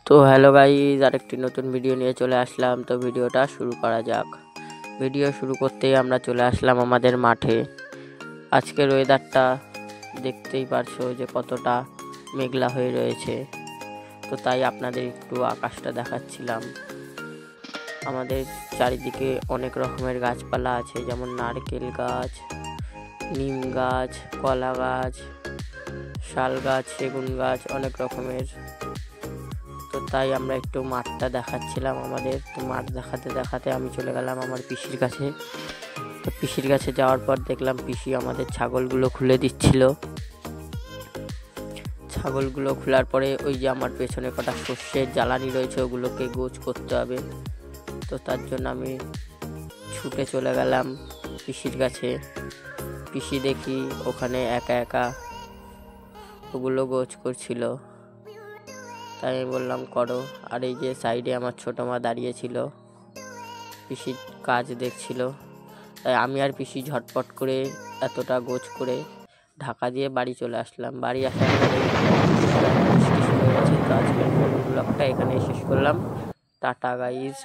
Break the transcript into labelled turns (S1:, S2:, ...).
S1: তো hello guys, আরেকটি নতুন ভিডিও নিয়ে চলে আসলাম। তো ভিডিওটা শুরু করা যাক। ভিডিও শুরু করতেই আমরা চলে আসলাম আমাদের মাঠে। আজকের ওয়েদারটা দেখতেই পারছো যে কতটা মেঘলা হয়ে রয়েছে। তো তাই আপনাদের একটু আকাশটা দেখাচ্ছিলাম। আমাদের চারিদিকে অনেক রকমের গাছপালা আছে, যেমন নারকেল গাছ, নিম গাছ, কলা গাছ, শাল গাছ, সেগুন গাছ, অনেক রকমের। তো তাই আমরা একটু মাঠটা দেখাচ্ছিলাম আমাদের। তো মাঠ দেখাতে দেখাতে আমি চলে গেলাম আমার পিসির কাছে। তো পিসির কাছে যাওয়ার পর দেখলাম পিসি আমাদের ছাগলগুলো খুলে দিচ্ছিল। ছাগলগুলো খোলার পরে ওই যে আমার পেছনে কটা সর্ষের জ্বালানি রয়েছে, ওগুলোকে গোছ করতে হবে। তো তার জন্য আমি ছুটে চলে গেলাম পিসির কাছে। পিসি দেখি ওখানে একা একা ওগুলো গোছ করছিল। তাই আমি বললাম করো। আর এই যে সাইডে আমার ছোটো মা দাঁড়িয়ে ছিল, পিসির কাজ দেখছিল। তাই আমি আর পিসি ঝটপট করে এতটা গোছ করে ঢাকা দিয়ে বাড়ি চলে আসলাম। বাড়ি আসার পরে বৃষ্টি শুরু হয়ে গেছে। তো আজকের ব্লগটা এখানে শেষ করলাম। Tata guys.